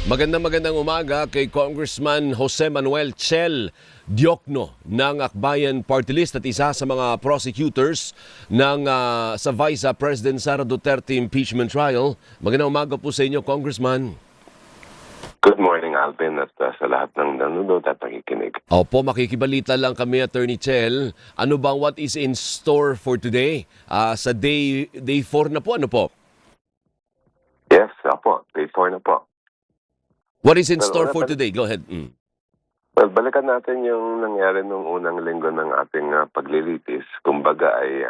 Magandang umaga kay Congressman Jose Manuel Chel Diokno ng Akbayan Party List at isa sa mga prosecutors ng sa Vice President Sara Duterte impeachment trial. Magandang umaga po sa inyo, Congressman. Good morning, Alvin, at sa lahat ng nanonood at nakikinig. Opo, makikibalita lang kami, Attorney Chel. Ano bang what is in store for today? Sa day 4 na po, ano po? Yes, opo, day 4 na po. What is in store for today? Go ahead. Well, balikan natin yung nangyari nung unang linggo ng ating paglilitis. Kumbaga ay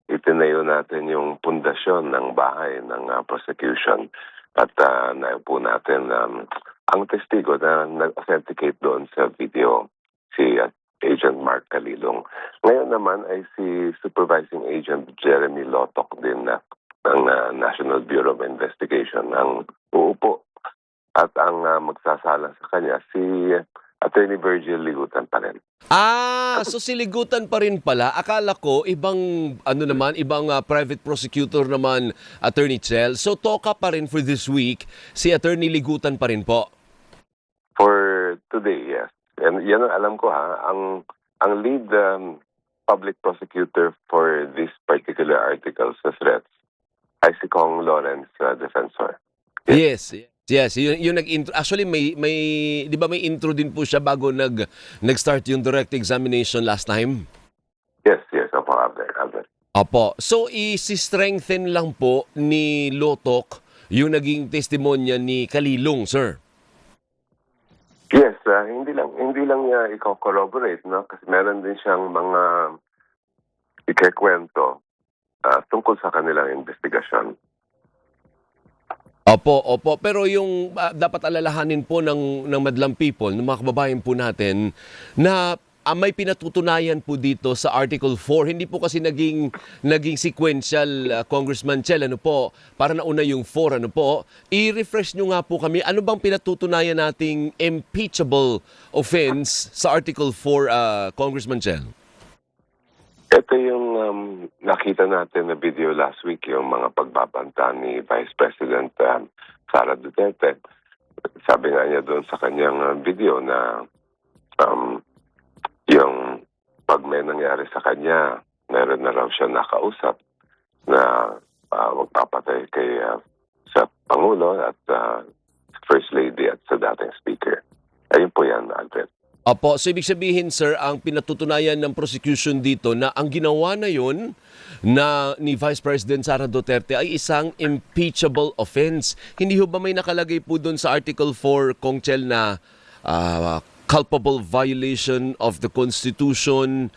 itinayo natin yung pundasyon ng bahay ng prosecution at naupo natin ang testigo na nag-authenticate doon sa video, si Agent Mark Calilong. Ngayon naman ay si Supervising Agent Jeremy Lotok din ng National Bureau of Investigation ang uupo. At ang magsasala sa kanya si Attorney Virgil Ligutan pa rin. So siligutan pa rin pala. Akala ko ibang private prosecutor naman, Attorney Chel. So toka pa rin for this week, si Attorney Ligutan pa rin po. For today, yes. And yan ang alam ko ha, ang lead public prosecutor for this particular article sa threats ay si Kong Lawrence Defensor. Yes. Yung nag-intro. Actually may 'di ba may intro din po siya bago nag-start yung direct examination last time? Yes, opo, Albert. Opo. So i-strengthen lang po ni Lotok yung naging testimonya ni Calilong, sir. Yes, hindi lang niya i-corroborate, no? Kasi meron din siyang mga ikikwento tungkol sa kanilang investigasyon. Opo. Pero yung dapat alalahanin po ng madlang people, ng mga kababayan po natin, na may pinatutunayan po dito sa Article 4. Hindi po kasi naging sequential, Congressman Chel, ano po, para nauna yung 4, ano po. I-refresh nyo nga po kami, ano bang pinatutunayan nating impeachable offense sa Article 4, Congressman Chel? Ito yung nakita natin na video last week, yung mga pagbabanta ni Vice President Sara Duterte. Sabi nga niya doon sa kanyang video na yung pag may nangyari sa kanya, meron na raw siya nakausap na magpapatay kay sa Pangulo at First Lady at sa dating Speaker. Ayun po yan, Albert. Opo, so ibig sabihin, sir, ang pinatutunayan ng prosecution dito na ang ginawa na yun na ni Vice President Sara Duterte ay isang impeachable offense. Hindi ho ba may nakalagay po doon sa Article 4, Kong Chel, na culpable violation of the Constitution,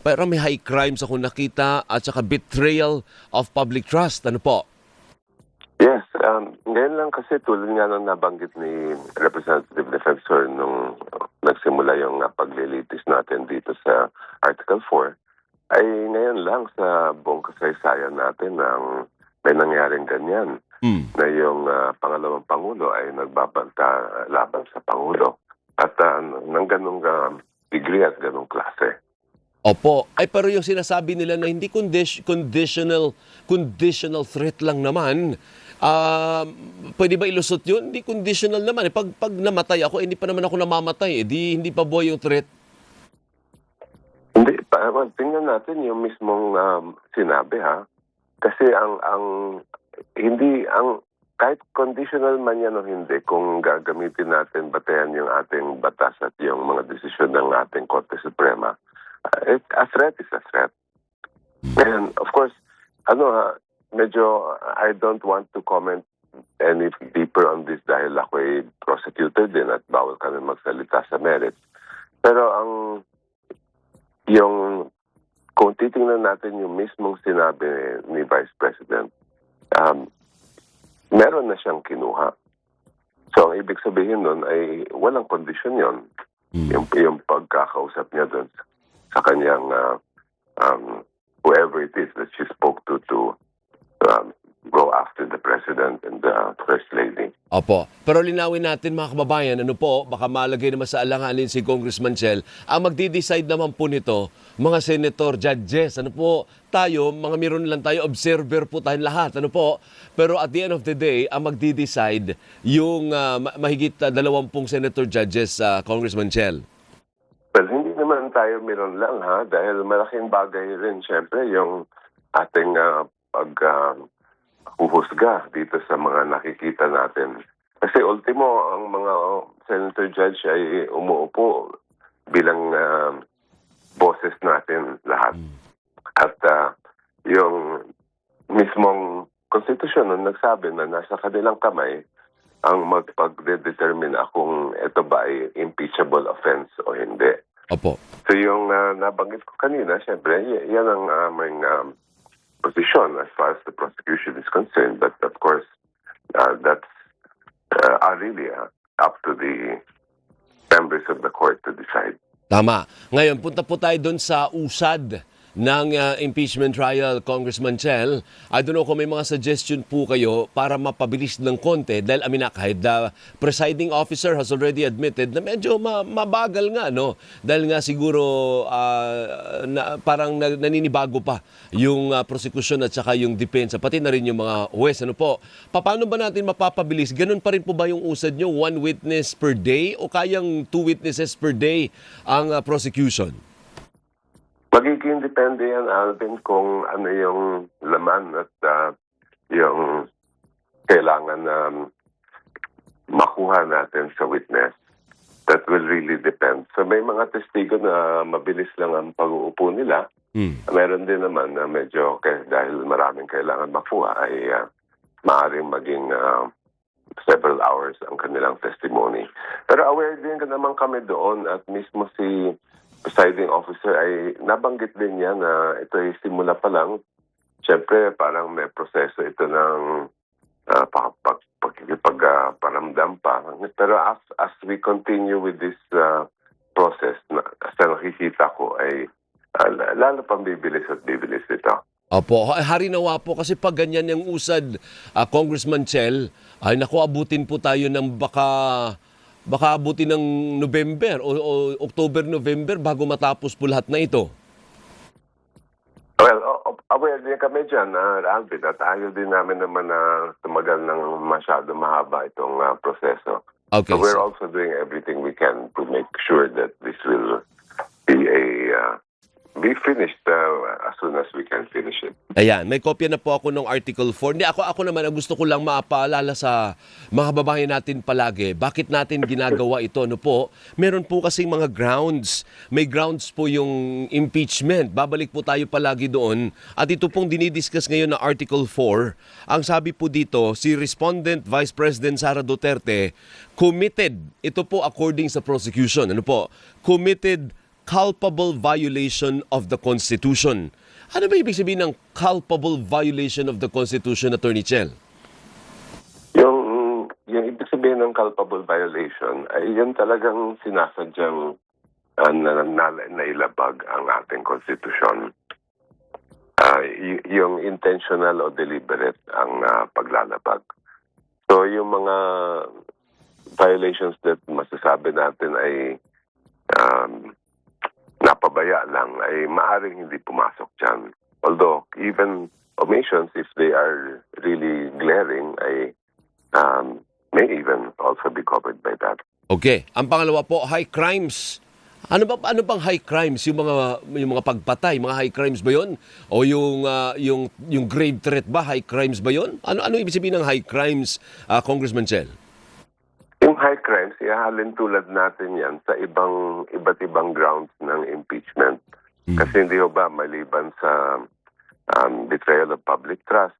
pero may high crimes ako nakita, at saka betrayal of public trust. Ano po? Yes, ngayon lang kasi tulad nga nang nabanggit ni Representative Defensor nung nagsimula yung paglilitis natin dito sa Article 4, ay ngayon lang sa buong kasaysayan natin nang may nangyaring ganyan na yung pangalawang Pangulo ay nagbabanta laban sa Pangulo at ng ganong degree at ganong klase. Opo. Ay, pero yung sinasabi nila na hindi conditional threat lang naman, pwede ba ilusot yun? Hindi conditional naman. Pag namatay ako, hindi pa naman ako namamatay. Hindi pa buhay yung threat. Hindi. Tingnan natin yung mismong sinabi, ha? Kasi kahit conditional man yan o hindi, kung gagamitin natin, batayan yung ating batas at yung mga desisyon ng ating Korte Suprema, a threat is a threat. And of course, medyo I don't want to comment any deeper on this dahil ako ay prosecutor din at bawal kami magsalita sa merits. Pero kung titingnan natin yung mismong sinabi ni Vice President, meron na siyang kinuha. So, ang ibig sabihin nun ay walang kondisyon yon. Yung pagkakausap niya dun sa kanyang whoever it is that she spoke to go after the President and the First Lady. Opo. Pero linawin natin mga kababayan, ano po, baka malagay naman sa alanganin si Congressman Chel, ang magdi-decide naman po nito, mga senator, judges, ano po, tayo, mga meron lang tayo, observer po tayong lahat, ano po. Pero at the end of the day, ang magdi-decide yung mahigit 20 senator judges, Congressman Chel. Well, hindi naman tayo meron lang dahil malaking bagay rin syempre yung ating huhusga dito sa mga nakikita natin. Kasi ultimo, ang mga senator judge ay umuupo bilang boses natin lahat. At yung mismong konstitusyon na nagsabi na nasa kanilang kamay ang magpag-determine kung ito ba ay impeachable offense o hindi. Opo. So yung nabanggit ko kanina, syempre, yan ang aming position as far as the prosecution is concerned. But of course, that's really up to the members of the court to decide. Tama. Ngayon, punta po tayo doon sa usad ng impeachment trial, Congressman Chel. I don't know kung may mga suggestion po kayo para mapabilis ng konti dahil kahit the presiding officer has already admitted na medyo mabagal nga, no? Dahil nga siguro parang naninibago pa yung prosecution at saka yung depensa, pati na rin yung mga huwes. Ano po? Paano ba natin mapapabilis? Ganun pa rin po ba yung usad nyo? 1 witness per day o kayang 2 witnesses per day ang prosecution? Magiging depende yan, Alvin, kung ano yung laman at yung kailangan makuha natin sa witness. That will really depend. So may mga testigo na mabilis lang ang pag-uupo nila. Meron din naman na medyo dahil maraming kailangan makuha ay maaaring maging several hours ang kanilang testimony. Pero aware din naman kami doon at mismo si presiding officer ay nabanggit din niya na ito ay simula pa lang. Siyempre, parang may proseso ito ng pakikipagparamdam pa. Pero as we continue with this process, sa nakikita ko ay lalo pang bibilis at bibilis ito. Opo, harinawa po kasi pag ganyan yung usad, Congressman Chel, ay naku, abutin po tayo ng baka abutin ng November o October-November bago matapos po lahat na ito. Well, aware din kami dyan, Alvin, at ayaw din namin naman na tumagal ng masyado mahaba itong proseso. Okay, so we're also doing everything we can to make sure that this will be finished as soon as we can finish it. Ayan, may kopya na po ako ng Article 4. Hindi, ako naman, gusto ko lang mapaalala sa mga babae natin palagi, bakit natin ginagawa ito, no po? Meron po kasing mga grounds. May grounds po yung impeachment. Babalik po tayo palagi doon. At ito pong dinidiscuss ngayon na Article 4. Ang sabi po dito, si Respondent Vice President Sara Duterte committed, ito po according sa prosecution, ano po? Committed culpable violation of the Constitution. Ano ba ibig sabihin ng culpable violation of the Constitution, Attorney Chel? Yung ibig sabihin ng culpable violation ay yun talagang sinasadyang nailabag ang ating konstitusyon. Yung intentional o deliberate ang paglalabag. So yung mga violations that masasabi natin ay napabaya lang ay maaaring hindi pumasok dyan. Although, even omissions, if they are really glaring, ay may even also be covered by that. Okay. Ang pangalawa po, high crimes. Ano bang high crimes? Yung mga pagpatay, mga high crimes ba 'yon? O yung grave threat ba, high crimes ba 'yon? Ano ibig sabihin ng high crimes, Congressman Chel? Yung high crimes, ihahalin tulad natin yan sa iba't ibang grounds ng impeachment. Kasi hindi ho ba maliban sa betrayal of public trust,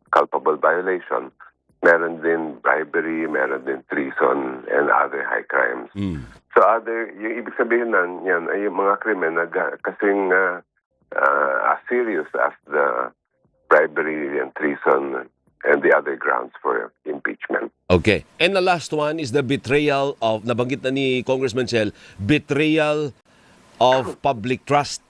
culpable violation, meron din bribery, meron din treason, and other high crimes. So yung ibig sabihin yan ay yung mga krimen na kasing as serious as the bribery and treason and the other grounds for impeachment. Okay. And the last one is the betrayal of, nabanggit na ni Congressman Chel, betrayal of public trust.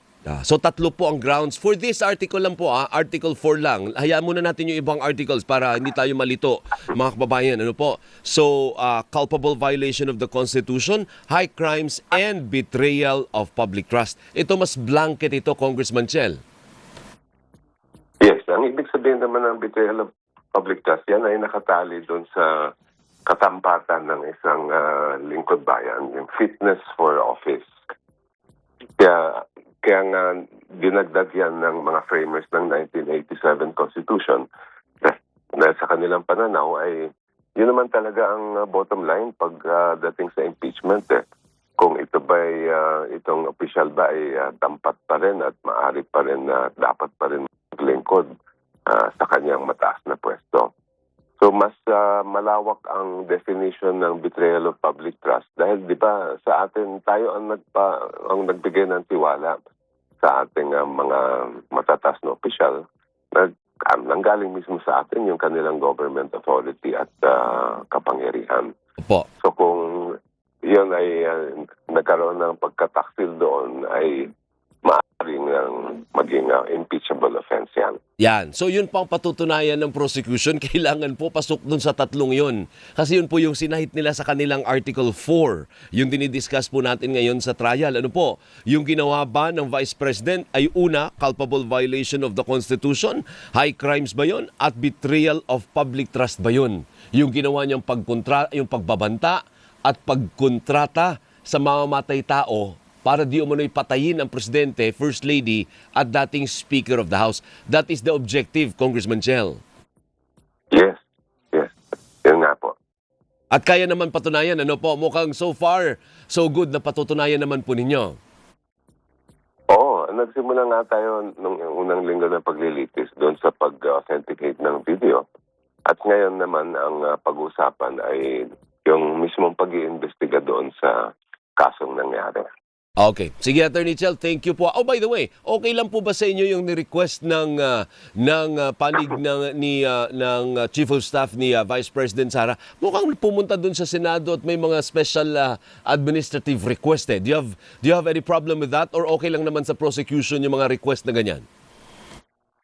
So tatlo po ang grounds. For this article lang po, Article 4 lang. Hayaan muna natin yung ibang articles para hindi tayo malito, mga kababayan. Ano po? So, culpable violation of the Constitution, high crimes, and betrayal of public trust. Ito mas blanket ito, Congressman Chel. Yes, ang ibig sabihin naman ng betrayal of public trust, yan ay nakatali doon sa katampatan ng isang lingkod bayan, yung fitness for office. Kaya nga dinagdag yan ng mga framers ng 1987 Constitution na sa kanilang pananaw ay yun naman talaga ang bottom line pag dating sa impeachment. Kung ito ba itong official ba ay dampat pa rin at maaari pa rin dapat pa rin maglingkod sa kanyang mataas na pwesto. So mas malawak ang definition ng betrayal of public trust dahil 'di ba sa atin tayo ang nagbigay ng tiwala sa ating mga matatas na opisyal na nanggaling mismo sa atin yung kanilang government authority at kapangyarihan. Po. So kung yun ay nagkaroon ng pagkataksil doon ay maaaring maging impeachable offense yan. Yan. So yun po ang patutunayan ng prosecution. Kailangan po pasok dun sa tatlong yun. Kasi yun po yung sinahit nila sa kanilang Article 4. Yung dinidiscuss po natin ngayon sa trial. Ano po? Yung ginawa ba ng Vice President ay una, culpable violation of the Constitution? High crimes ba yun? At betrayal of public trust ba yun? Yung ginawa niyang yung pagbabanta at pagkontrata sa mamamatay tao para di umano'y patayin ang Presidente, First Lady, at dating Speaker of the House. That is the objective, Congressman Chel. Yes. Yun nga po. At kaya naman patunayan, ano po, mukhang so far, so good na patutunayan naman po ninyo. Oo, nagsimula nga tayo nung unang linggo ng paglilitis doon sa pag-authenticate ng video. At ngayon naman, ang pag-usapan ay yung mismong pag-iimbestiga doon sa kasong nangyari. Okay. Sige, Attorney Chel, thank you po. Oh, by the way, okay lang po ba sa inyo yung ni-request ng panig ng Chief of Staff ni Vice President Sara? Mukhang pumunta dun sa Senado at may mga special administrative request eh. Do you have any problem with that or okay lang naman sa prosecution yung mga request na ganyan?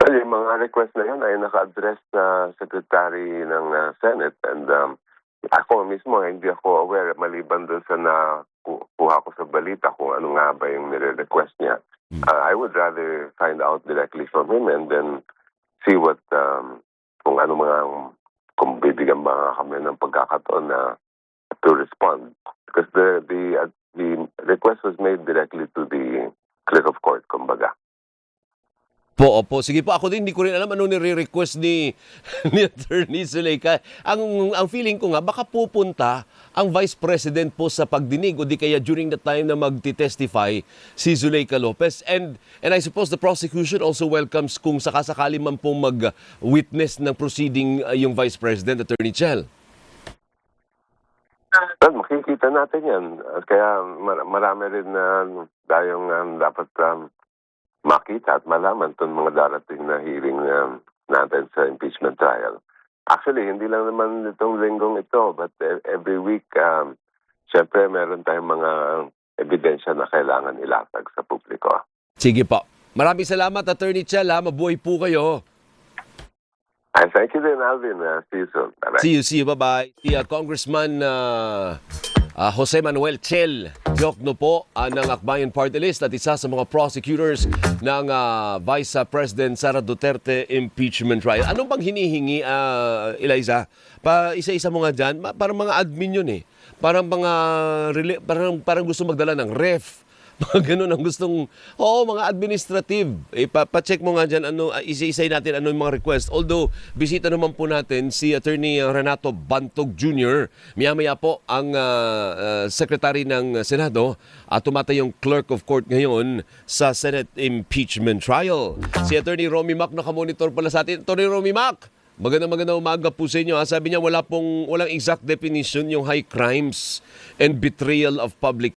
Well, yung mga request na yun ay naka-address sa Secretary ng Senate and ako mismo hindi ako aware maliban dun sa kuha ko sa balita kung ano nga ba yung nire-request niya. I would rather find out directly from him and then see what kung kung bibigyan ba kami ng pagkakataon na to respond. Because the request was made directly to the clerk of court, kumbaga. Opo. Sige po, ako din, hindi ko rin alam ano nire-request ni Attorney Zuleika. Ang feeling ko nga, baka pupunta ang Vice President po sa pagdinig o di kaya during the time na magti-testify si Zuleika Lopez. And I suppose the prosecution also welcomes kung sakasakali man pong mag-witness ng proceeding yung Vice President, Attorney Chel. Well, makikita natin yan. Kaya marami rin na tayong dapat makita at malaman itong mga darating na hearing natin sa impeachment trial. Actually, hindi lang naman itong linggong ito, but every week, syempre meron tayong mga ebidensya na kailangan ilatag sa publiko. Sige po. Maraming salamat, Attorney Chel. Mabuhay po kayo. And thank you din, Alvin. See you soon. Bye-bye. See you. Bye-bye. Si Congressman Jose Manuel Chel Diokno po ng Akbayan Party List at isa sa mga prosecutors ng Vice President Sara Duterte impeachment trial. Anong bang hinihingi, Eliza? Isa-isa mo nga dyan. Parang mga admin yun eh. Parang parang gusto magdala ng ref. Mga ganun ang gustong, mga administrative. Pa-check mo nga dyan, isa-isay natin ano yung mga request. Although, bisita naman po natin si Attorney Renato Bantog Jr. Maya-maya po ang Secretary ng Senado at tumatay yung Clerk of Court ngayon sa Senate impeachment trial. Si Attorney Romy Mac nakamonitor pala sa atin. Attorney Romy Mac, magandang umaga po sa inyo. Sabi niya walang exact definition yung high crimes and betrayal of public